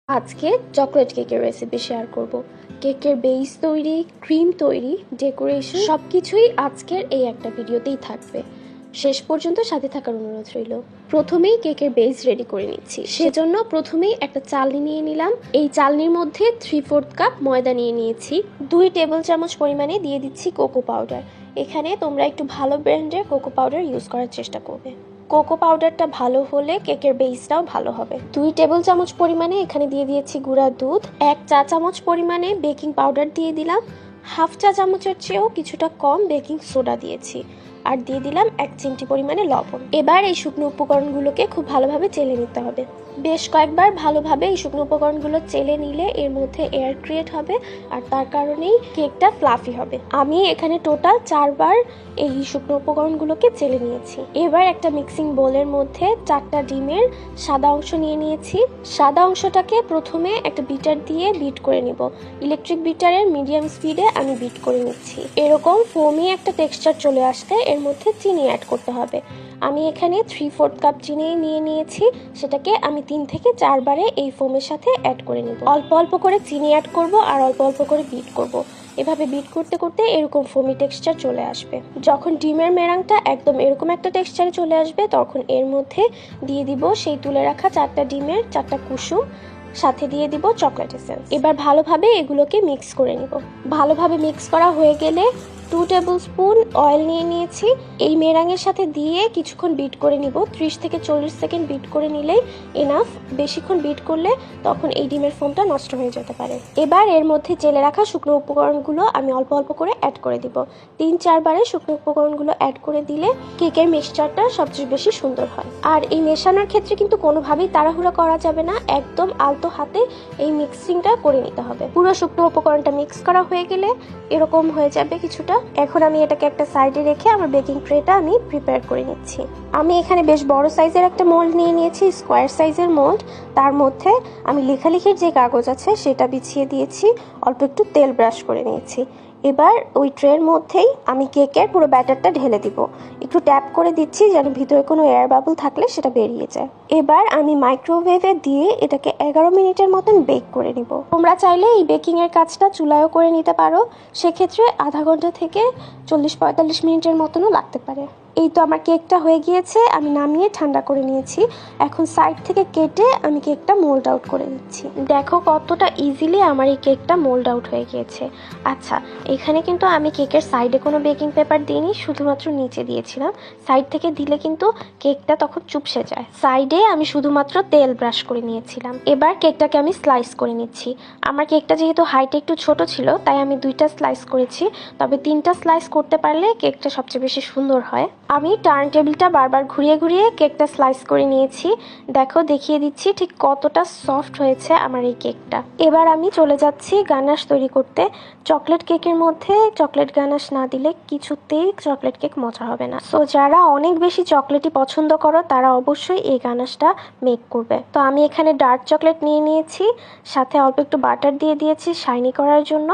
আজকে চকলেট কেকের recipe share করব। কেকের বেস তৈরি, ক্রিম তৈরি, ডেকোরেশন সবকিছুই আজকের এই একটা ভিডিওতেই থাকবে। শেষ পর্যন্ত সাথে থাকার অনুরোধ রইল। প্রথমেই কেকের বেস রেডি করে নিচ্ছি, সেজন্য প্রথমেই একটা চালনি নিয়ে নিলাম। এই চালনির মধ্যে 3/4 কাপ ময়দা নিয়ে নিয়েছি। 2 টেবিল চামচ পরিমাণে দিয়ে দিচ্ছি কোকো পাউডার। এখানে তোমরা একটু ভালো ব্র্যান্ডের কোকো পাউডার ইউজ করার চেষ্টা করবে। কোকো পাউডারটা ভালো হলে কেকের বেসটাও ভালো হবে। 2 টেবিল চামচ পরিমাণে এখানে দিয়ে দিয়েছি গুঁড়া দুধ। 1 চা চামচ পরিমাণে বেকিং পাউডার দিয়ে দিলাম। হাফ চা চামচের চেয়েও কিছুটা কম বেকিং সোডা দিয়েছি। আর দিয়ে দিলাম 1 চিমটি পরিমাণে লবণ। এবার এই শুকনো উপকরণগুলোকে খুব ভালোভাবে চেলে নিতে হবে। বেশ কয়েকবার ভালোভাবে এই শুকনো উপকরণগুলো চেলে নিলে এর মধ্যে এয়ার ক্রিয়েট হবে, আর তার কারণেই কেকটা ফ্লাফি হবে। আমি এখানে টোটাল 4 বার এই শুকনো উপকরণগুলোকে চেলে নিয়েছি। এবার একটা মিক্সিং বোলের মধ্যে 4টা ডিমের সাদা অংশ নিয়ে নিয়েছি। সাদা অংশটাকে প্রথমে একটা বিটার দিয়ে বিট করে নিব। ইলেকট্রিক বিটারের মিডিয়াম স্পিডে আমি বিট করে নিচ্ছি। এরকম ফোমি একটা টেক্সচার চলে আসতে এর মধ্যে চিনি অ্যাড করতে হবে। আমি এখানে 3/4 কাপ চিনি নিয়ে নিয়েছি। সেটাকে আমি 3 থেকে 4 বারে এই ফোমের সাথে অ্যাড করে নিব। অল্প অল্প করে চিনি অ্যাড করব আর অল্প অল্প করে বিট করব। এভাবে বিট করতে করতে এরকম ফোমি টেক্সচার চলে আসবে। যখন ডিমের মেরাংটা একদম এরকম একটা টেক্সচারে চলে আসবে, তখন এর মধ্যে দিয়ে দিব সেই তুলে রাখা 4টা ডিমের 4টা কুসুম, সাথে দিয়ে দিব চকলেট এসেন্স। এবার ভালোভাবে এগুলোকে মিক্স করে নিব। ভালোভাবে মিক্স করা হয়ে গেলে 2 টেবিল স্পুন অয়েল নিয়ে নিয়েছি। এই মেরাঙের সাথে দিয়ে কিছুক্ষণ বিট করে নিব। 30 থেকে 40 সেকেন্ড বিট করে নিলেই এনাফ। বেশিক্ষণ বিট করলে তখন এই ডিমের ফোমটা নষ্ট হয়ে যেতে পারে। এবার এর মধ্যে চেলে রাখা শুকনো উপকরণগুলো আমি অল্প অল্প করে অ্যাড করে দিব। 3-4 বারে শুকনো উপকরণগুলো অ্যাড করে দিলে কেকের মিক্সচারটা সবচেয়ে বেশি সুন্দর হয়। আর এই মেশানোর ক্ষেত্রে কিন্তু কোনোভাবেই তাড়াহুড়া করা যাবে না। একদম আলতো হাতে এই মিক্সিংটা করে নিতে হবে। পুরো শুকনো উপকরণটা মিক্স করা হয়ে গেলে এরকম হয়ে যাবে কিছুটা। এখন আমি এটাকে একটা সাইডে রেখে আমার বেকিং ট্রেটা আমি প্রিপেয়ার করে নিচ্ছি। আমি এখানে বেশ বড় সাইজের একটা মোল্ড নিয়ে নিয়েছি, স্কোয়ার সাইজের মোল্ড। তার মধ্যে আমি লেখালেখির যে কাগজ আছে সেটা বিছিয়ে দিয়েছি, অল্প একটু তেল ব্রাশ করে নিয়েছি। এবার ওই ট্রের মধ্যেই আমি কেকের পুরো ব্যাটারটা ঢেলে দিব। একটু ট্যাপ করে দিচ্ছি যেন ভিতরে কোনো এয়ার বাবল থাকলে সেটা বেরিয়ে যায়। এবার আমি মাইক্রোওয়েভে দিয়ে এটাকে 11 মিনিটের মতন বেক করে নিব। তোমরা চাইলে এই বেকিংয়ের কাজটা চুলায়ও করে নিতে পারো, সেক্ষেত্রে আধা ঘন্টা থেকে 40-45 মিনিটের মতনও লাগতে পারে। এই তো আমার কেকটা হয়ে গিয়েছে, আমি নামিয়ে ঠান্ডা করে নিয়েছি। এখন সাইড থেকে কেটে আমি কেকটা মোল্ড আউট করে নিচ্ছি। দেখো কতটা ইজিলি আমার এই কেকটা মোল্ড আউট হয়ে গিয়েছে। আচ্ছা, এখানে কিন্তু আমি কেকের সাইডে কোনো বেকিং পেপার দিইনি, শুধুমাত্র নিচে দিয়েছিলাম। সাইড থেকে দিলে কিন্তু কেকটা তখন চুপসে যায়। সাইডে আমি শুধুমাত্র তেল ব্রাশ করে নিয়েছিলাম। এবার কেকটাকে আমি স্লাইস করে নিচ্ছি। আমার কেকটা যেহেতু হাইটে একটু ছোট ছিল, তাই আমি 2টা স্লাইস করেছি। তবে 3টা স্লাইস করতে পারলে কেকটা সবচেয়ে বেশি সুন্দর হয়। আমি টার্ন টেবিলটা বারবার ঘুরিয়ে ঘুরিয়ে কেকটা স্লাইস করে নিয়েছি। দেখো, দেখিয়ে দিচ্ছি ঠিক কতটা সফট হয়েছে আমার এই কেকটা। এবার আমি চলে যাচ্ছি গানাশ তৈরি করতে। চকলেট কেকের মধ্যে চকলেট গানাশ না দিলে কিছুতেই চকলেট কেক মজা হবে না। সো যারা অনেক বেশি চকলেটই পছন্দ করো তারা অবশ্যই এই গানাশটা মেক করবে। তো আমি এখানে ডার্ক চকলেট নিয়ে নিয়েছি, সাথে অল্প একটু বাটার দিয়ে দিয়েছি শাইনি করার জন্য,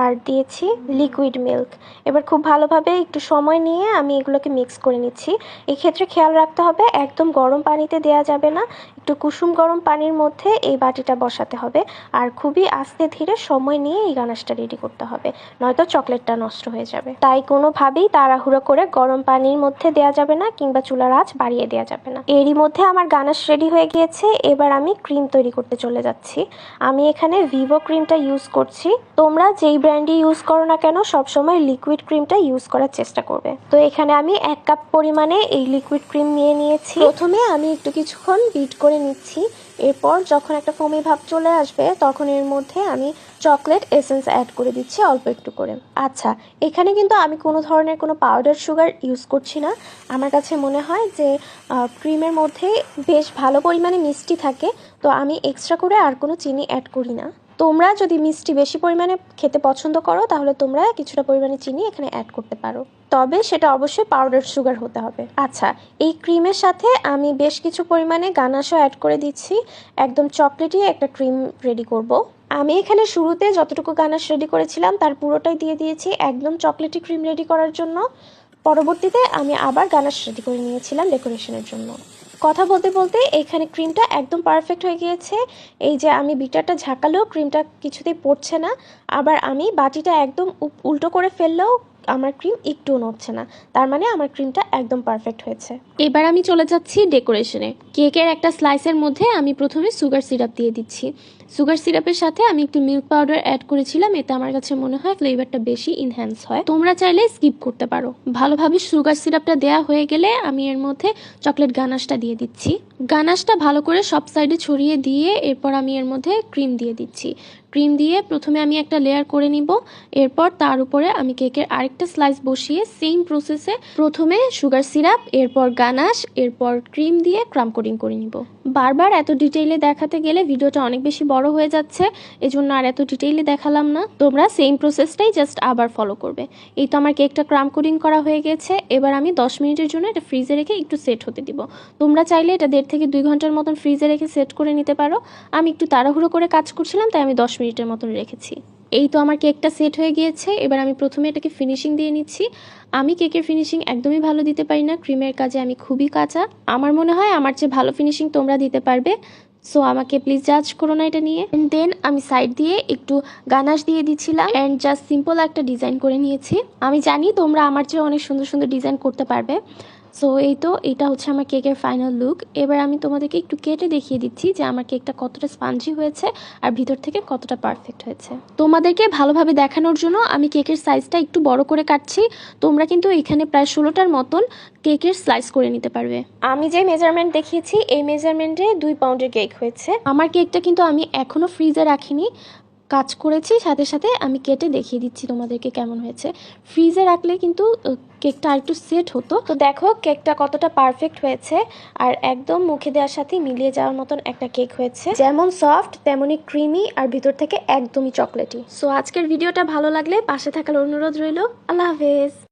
আর দিয়েছি লিকুইড মিল্ক। এবার খুব ভালোভাবে একটু সময় নিয়ে আমি এগুলোকে মিক্স করে নিচ্ছি। এক্ষেত্রে খেয়াল রাখতে হবে একদম গরম পানিতে দেওয়া যাবে না, একটু কুসুম গরম পানির মধ্যে এই বাটিটা বসাতে হবে। আর খুবই আস্তে ধীরে সময় নিয়ে এই গানাশটা রেডি করতে হবে, নয়তো চকলেটটা নষ্ট হয়ে যাবে। তাই কোনোভাবেই তাড়াহুড়ো করে গরম পানির মধ্যে দেওয়া যাবে না, কিংবা চুলার আঁচ বাড়িয়ে দেওয়া যাবে না। এরই মধ্যে আমার গানাশ রেডি হয়ে গিয়েছে। এবার আমি ক্রিম তৈরি করতে চলে যাচ্ছি। আমি এখানে ভিভো ক্রিমটা ইউজ করছি। তোমরা যেই ব্র্যান্ডই ইউজ করো না কেন সবসময় লিকুইড ক্রিমটা ইউজ করার চেষ্টা করবে। তো এখানে আমি 1 কাপ পরিমাণে এই লিকুইড ক্রিম নিয়ে নিয়েছি। প্রথমে আমি একটু কিছুক্ষণ বিট করে নিচ্ছি। এরপর যখন একটা ফোমি ভাব চলে আসবে তখন এর মধ্যে আমি চকলেট এসেন্স অ্যাড করে দিচ্ছি অল্প একটু করে। আচ্ছা, এখানে কিন্তু আমি কোনো ধরনের কোনো পাউডার সুগার ইউজ করছি না। আমার কাছে মনে হয় যে ক্রিমের মধ্যে বেশ ভালো পরিমাণে মিষ্টি থাকে, তো আমি এক্সট্রা করে আর কোনো চিনি অ্যাড করি না। তোমরা যদি মিষ্টি বেশি পরিমাণে খেতে পছন্দ করো তাহলে তোমরা কিছুটা পরিমাণে চিনি এখানে অ্যাড করতে পারো, তবে সেটা অবশ্যই পাউডার সুগার হতে হবে। আচ্ছা, এই ক্রিমের সাথে আমি বেশ কিছু পরিমাণে গানাশও অ্যাড করে দিচ্ছি। একদম চকলেটই একটা ক্রিম রেডি করব। আমি এখানে শুরুতে যতটুকু গানাশ রেডি করেছিলাম তার পুরোটাই দিয়ে দিয়েছি একদম চকলেটি ক্রিম রেডি করার জন্য। পরবর্তীতে আমি আবার গানাশ রেডি করে নিয়েছিলাম ডেকোরেশনের জন্য। কথা বলতে বলতে এখানে ক্রিমটা একদম পারফেক্ট হয়ে গিয়েছে। এই যে আমি বিটারটা ঝাঁকালেও ক্রিমটা কিছুতেই পড়ছে না, আবার আমি বাটিটা একদম উল্টো করে ফেললেও আমার ক্রিম একটুও নড়ছে না। তার মানে আমার ক্রিমটা একদম পারফেক্ট হয়েছে। এবার আমি চলে যাচ্ছি ডেকোরেশনে। কেকের একটা স্লাইসের মধ্যে আমি প্রথমে সুগার সিরাপ দিয়ে দিচ্ছি। সুগার সিরাপের সাথে আমি একটু মিল্ক পাউডার অ্যাড করেছিলাম, এতে আমার কাছে মনে হয় ফ্লেভারটা বেশি ইনহ্যান্স হয়। তোমরা চাইলে স্কিপ করতে পারো। ভালোভাবে সুগার সিরাপটা দেওয়া হয়ে গেলে আমি এর মধ্যে চকলেট গানাশটা দিয়ে দিচ্ছি। গানাশটা ভালো করে সব সাইডে ছড়িয়ে দিয়ে এরপর আমি এর মধ্যে ক্রিম দিয়ে দিচ্ছি। ক্রিম দিয়ে প্রথমে আমি একটা লেয়ার করে নিব, এরপর তার উপরে আমি কেকের আরেকটা স্লাইস বসিয়ে সেম প্রসেসে প্রথমে সুগার সিরাপ, এরপর গানাশ, এরপর ক্রিম দিয়ে ক্রাম কোটিং করে নিব। বারবার এত ডিটেইলে দেখাতে গেলে ভিডিওটা অনেক বেশি বড় হয়ে যাচ্ছে, এজন্য আর এত ডিটেইলে দেখালাম না। তোমরা সেম প্রসেসটাই জাস্ট আবার ফলো করবে। এই তো আমার কেকটা ক্রাম কোটিং করা হয়ে গেছে। এবার আমি 10 মিনিটের জন্য এটা ফ্রিজে রেখে একটু সেট হতে দিব। তোমরা চাইলে এটা 1.5 থেকে 2 ঘন্টার মতন ফ্রিজে রেখে সেট করে নিতে পারো। আমি একটু তাড়াহুড়ো করে কাজ করছিলাম, তাই আমি 10 মিনিটের মতন রেখেছি। এই তো আমার কেকটা সেট হয়ে গিয়েছে। এবার আমি প্রথমে এটাকে ফিনিশিং দিয়ে নিচ্ছি। আমি কেকের ফিনিশিং একদমই ভালো দিতে পারি না, ক্রিমের কাজে আমি খুবই কাঁচা। আমার মনে হয় আমার চেয়ে ভালো ফিনিশিং তোমরা দিতে পারবে, সো আমাকে প্লিজ জাজ করো না এটা নিয়ে। দেন আমি সাইড দিয়ে একটু গানাশ দিয়ে দিচ্ছিলাম অ্যান্ড জাস্ট সিম্পল একটা ডিজাইন করে নিয়েছি। আমি জানি তোমরা আমার চেয়ে অনেক সুন্দর সুন্দর ডিজাইন করতে পারবে। সো এই তো এটা হচ্ছে আমার কেকের ফাইনাল লুক। এবার আমি তোমাদেরকে একটু কেটে দেখিয়ে দিচ্ছি যে আমার কেকটা কতটা স্পঞ্জি হয়েছে আর ভিতর থেকে কতটা পারফেক্ট হয়েছে। তোমাদেরকে ভালোভাবে দেখানোর জন্য আমি কেকের সাইজটা একটু বড় করে কাটছি। তোমরা কিন্তু এখানে প্রায় 16টার মতন কেকের স্লাইস করে নিতে পারবে। আমি যে মেজারমেন্ট দেখিয়েছি এই মেজারমেন্টে 2 পাউন্ডের কেক হয়েছে। আমার কেকটা কিন্তু আমি এখনো ফ্রিজে রাখিনি, কাজ করেছি, সাথে সাথে আমি কেটে দেখিয়ে দিচ্ছি তোমাদেরকে কেমন হয়েছে। ফ্রিজে রাখলে কিন্তু কেকটা আর একটু সেট হতো। তো দেখো কেকটা কতটা পারফেক্ট হয়েছে আর একদম মুখে দেওয়ার সাথে মিলিয়ে যাওয়ার মতন একটা কেক হয়েছে। যেমন সফট তেমনই ক্রিমি আর ভিতর থেকে একদমই চকলেটি। সো আজকের ভিডিওটা ভালো লাগলে পাশে থাকার অনুরোধ রইল। আল্লাহ হাফেজ।